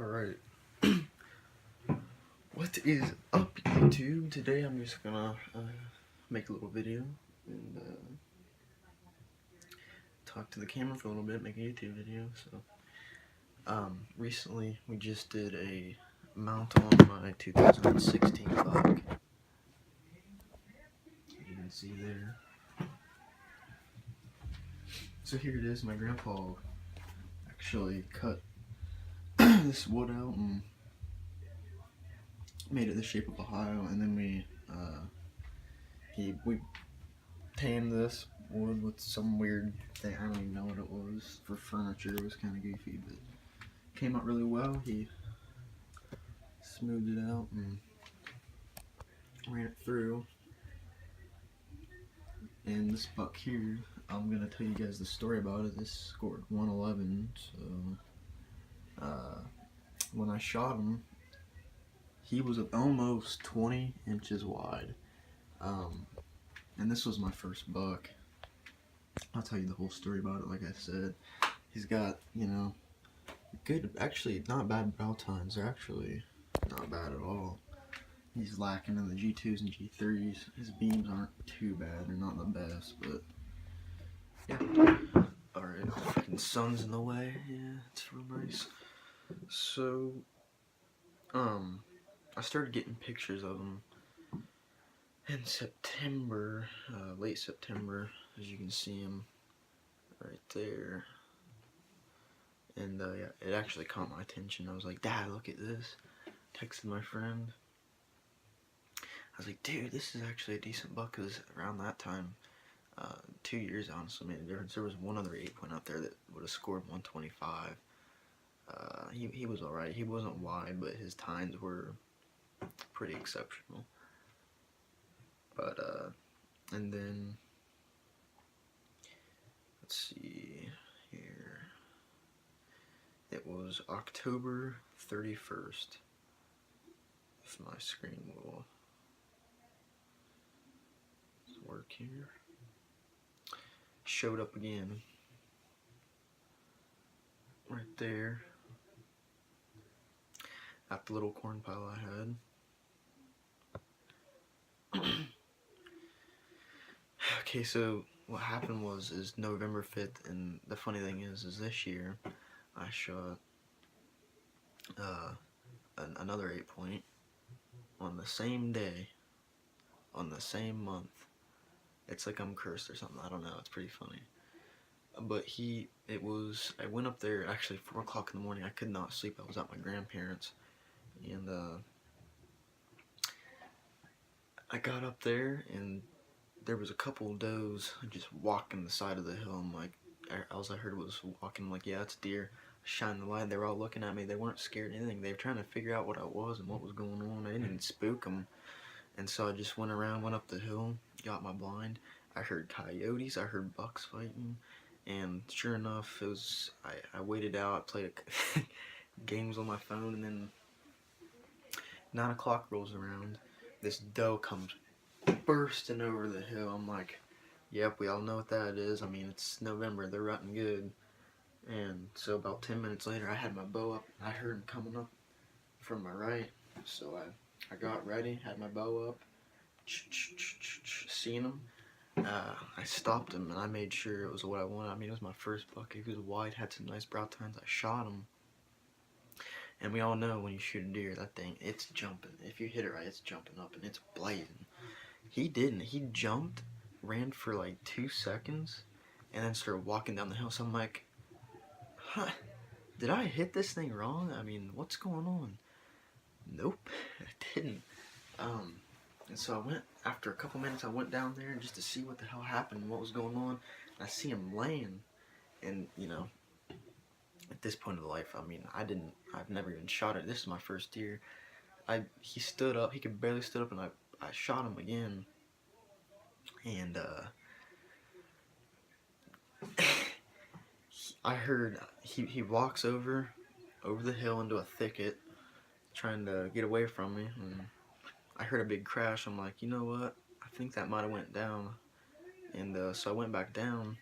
Alright. What is up, YouTube? Today I'm just gonna make a little video and talk to the camera for a little bit, make a YouTube video. So, recently we just did a mount on my 2016 Plaque. You can see there. So here it is. My grandpa actually cut this wood out and made it the shape of Ohio, and then we tanned this wood with some weird thing. I don't even know what it was. For furniture, it was kind of goofy, but came out really well. He smoothed it out and ran it through. And this buck here, I'm gonna tell you guys the story about it. This scored 111. So when I shot him, he was almost 20 inches wide. And this was my first buck. I'll tell you the whole story about it. Like I said, he's got, you know, good, actually not bad brow tines. They're actually not bad at all. He's lacking in the G2s and G3s. His beams aren't too bad. They're not the best, but yeah. Alright, fucking sun's in the way. Yeah, it's real nice. So, I started getting pictures of him in September, late September, as you can see him right there. And yeah, it actually caught my attention. I was like, Dad, look at this. Texted my friend. I was like, dude, this is actually a decent buck, because around that time, 2 years honestly made a difference. There was one other 8-point out there that would have scored 125. He was alright. He wasn't wide, but his tines were pretty exceptional. But, and then, let's see here. It was October 31st. If my screen will work here. Showed up again. Right there. At the little corn pile I had. Okay, so what happened is November 5th, and the funny thing is this year I shot another 8-point on the same day, on the same month. It's like I'm cursed or something, I don't know, it's pretty funny. But I went up there actually 4 o'clock in the morning. I could not sleep. I was at my grandparents, and I got up there, and there was a couple of does just walking the side of the hill. I'm like, all I heard was walking. I'm like, yeah, it's deer. I shined the light. They were all looking at me. They weren't scared of anything. They were trying to figure out what I was and what was going on. I didn't even spook them. And so I just went around, went up the hill, got my blind. I heard coyotes. I heard bucks fighting. And sure enough, it was. I waited out. I played games on my phone, and then 9 o'clock rolls around. This doe comes bursting over the hill. I'm like, yep, we all know what that is. I mean, it's November, they're rutting good. And so about 10 minutes later, I had my bow up. I heard him coming up from my right. So I got ready, had my bow up, seen him. I stopped him, and I made sure it was what I wanted. I mean, it was my first buck. He was wide, had some nice brow tines. I shot him. And we all know when you shoot a deer, that thing, it's jumping. If you hit it right, it's jumping up, and it's blazing. He didn't. He jumped, ran for like 2 seconds, and then started walking down the hill. So I'm like, huh, did I hit this thing wrong? I mean, what's going on? Nope, I didn't. And so I went, after a couple minutes, I went down there just to see what the hell happened and what was going on. And I see him laying, and you know, at this point of life, I mean, I've never even shot it. This is my first deer. He stood up, he could barely stood up, and I shot him again. And I heard he walks over the hill into a thicket, trying to get away from me, and I heard a big crash. I'm like, you know what? I think that might have went down. And so I went back down.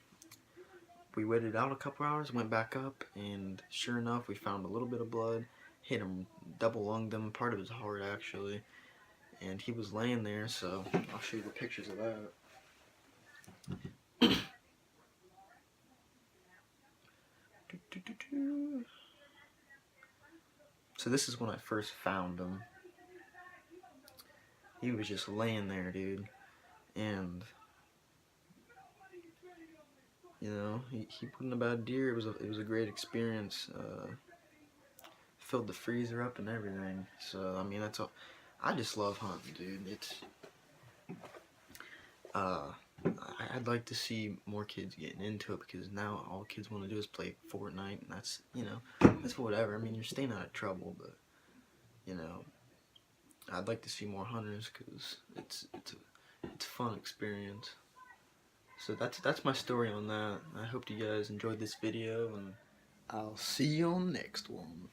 We waited out a couple hours, went back up, and sure enough, we found a little bit of blood. hit him, double lunged him, part of his heart actually, and he was laying there. So I'll show you the pictures of that. So this is when I first found him. He was just laying there, dude, and you know, he wasn't a bad deer. It was a great experience. Filled the freezer up and everything. So I mean, that's all. I just love hunting, dude. It's I'd like to see more kids getting into it, because now all kids want to do is play Fortnite, and that's, you know, that's whatever. I mean, you're staying out of trouble, but you know, I'd like to see more hunters, because it's a fun experience. So that's my story on that. I hope you guys enjoyed this video, and I'll see you on the next one.